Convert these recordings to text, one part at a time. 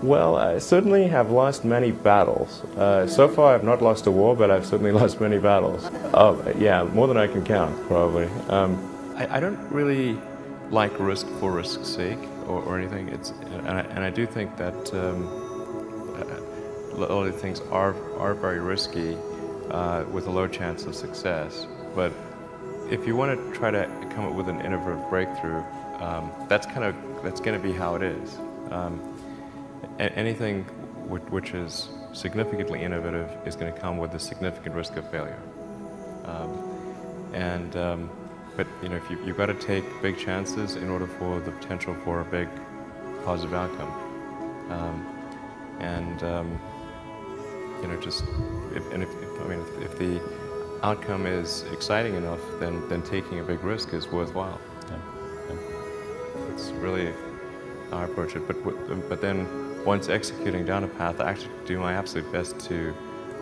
Well, I certainly have lost many battles. So far I've not lost a war, but I've certainly lost many battles. Oh, yeah, more than I can count, probably. I don't really like risk for risk's sake or anything. And I do think that a lot of things are very risky with a low chance of success. But if you want to try to come up with an innovative breakthrough, that's going to be how it is. Anything which is significantly innovative is going to come with a significant risk of failure. But if you've got to take big chances in order for the potential for a big positive outcome. If the outcome is exciting enough, then taking a big risk is worthwhile. It's really how I approach it. But then once executing down a path, I actually do my absolute best to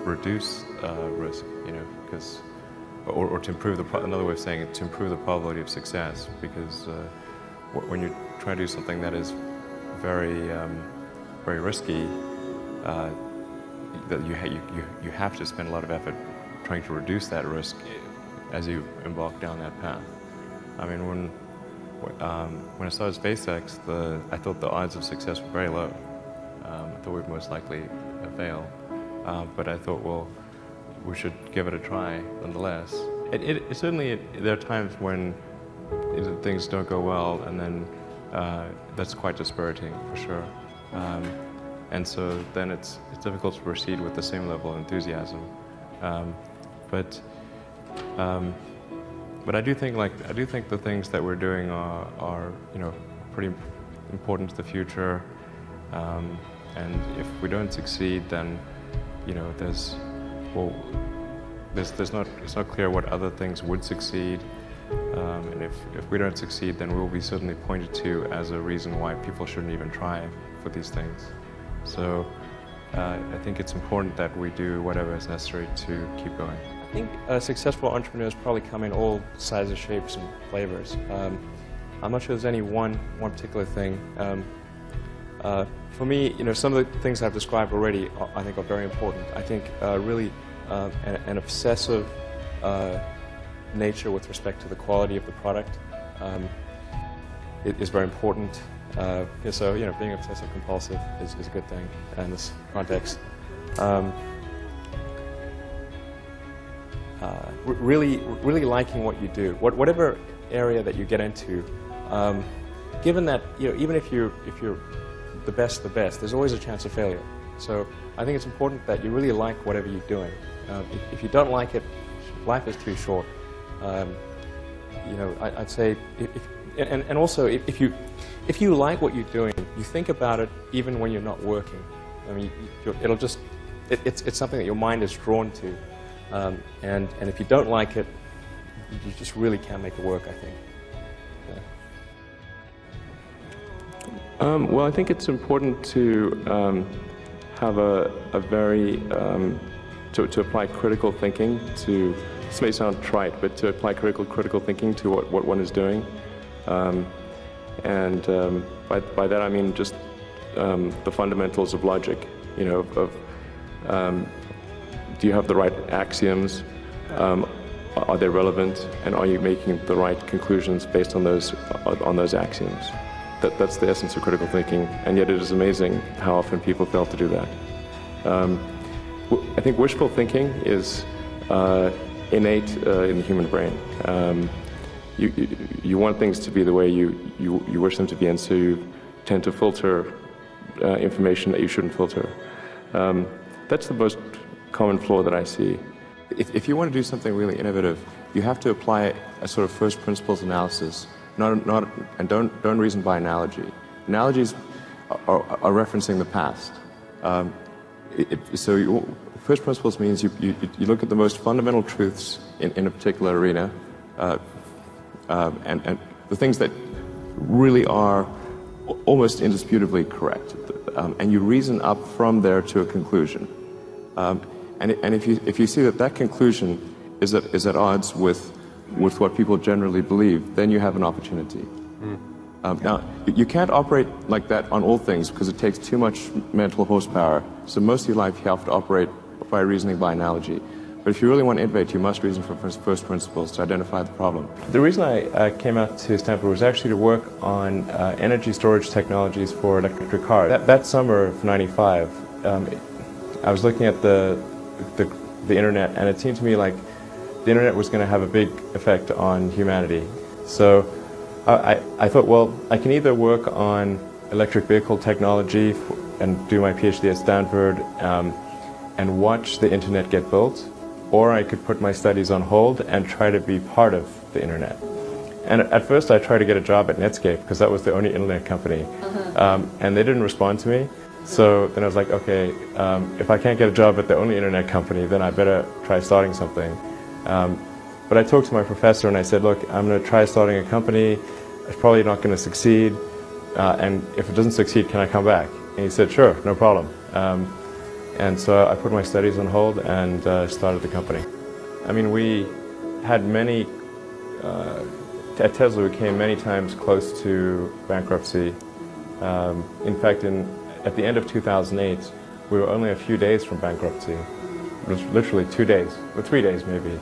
reduce risk. Because. Or to improve another way of saying it, to improve the probability of success, because when you try to do something that is very, very risky, that you have to spend a lot of effort trying to reduce that risk as you embark down that path. I mean, when I started SpaceX, I thought the odds of success were very low. I thought we'd most likely fail, but I thought, well, we should give it a try nonetheless. Certainly there are times when things don't go well, and then that's quite dispiriting for sure. And so then it's difficult to proceed with the same level of enthusiasm. But I do think the things that we're doing are pretty important to the future. And if we don't succeed, then it's not clear what other things would succeed, and if we don't succeed, then we'll be certainly pointed to as a reason why people shouldn't even try for these things. So I think it's important that we do whatever is necessary to keep going. I think successful entrepreneurs probably come in all sizes, shapes, and flavors. I'm not sure there's any one particular thing. For me, some of the things I've described already, I think, are very important. I think really an obsessive nature with respect to the quality of the product is very important. So, being obsessive compulsive is a good thing in this context. Really liking what you do, whatever area that you get into. Given that, even if you're the best, there's always a chance of failure. So I think it's important that you really like whatever you're doing. If you don't like it, life is too short. I'd say, and also if you like what you're doing, you think about it even when you're not working. I mean, it's something that your mind is drawn to, and if you don't like it, you just really can't make it work, I think. Well, I think it's important to have a very to apply critical thinking to. This may sound trite, but to apply critical thinking to what one is doing, and by that I mean just the fundamentals of logic. Do you have the right axioms? Are they relevant, and are you making the right conclusions based on those axioms? That's the essence of critical thinking, and yet it is amazing how often people fail to do that. I think wishful thinking is innate in the human brain. You want things to be the way you wish them to be, and so you tend to filter information that you shouldn't filter. That's the most common flaw that I see. If you want to do something really innovative, you have to apply a sort of first principles analysis. And don't reason by analogy. Analogies are referencing the past. First principles means you look at the most fundamental truths in a particular arena, and the things that really are almost indisputably correct, and you reason up from there to a conclusion. And if you see that conclusion is at odds with what people generally believe, then you have an opportunity. Now, you can't operate like that on all things because it takes too much mental horsepower. So most of your life you have to operate by reasoning by analogy. But if you really want to innovate, you must reason from first principles to identify the problem. The reason I came out to Stanford was actually to work on energy storage technologies for electric cars. That summer of '95, I was looking at the internet, and it seemed to me like the internet was going to have a big effect on humanity. So I thought, well, I can either work on electric vehicle technology and do my PhD at Stanford and watch the internet get built, or I could put my studies on hold and try to be part of the internet. And at first I tried to get a job at Netscape because that was the only internet company, and they didn't respond to me. So then I was like, okay, if I can't get a job at the only internet company, then I better try starting something. But I talked to my professor and I said, look, I'm going to try starting a company. It's probably not going to succeed, and if it doesn't succeed, can I come back? And he said, sure, no problem. And so I put my studies on hold and started the company. I mean, we had many, at Tesla we came many times close to bankruptcy. In fact, at the end of 2008, we were only a few days from bankruptcy. It was literally 2 days, or 3 days maybe.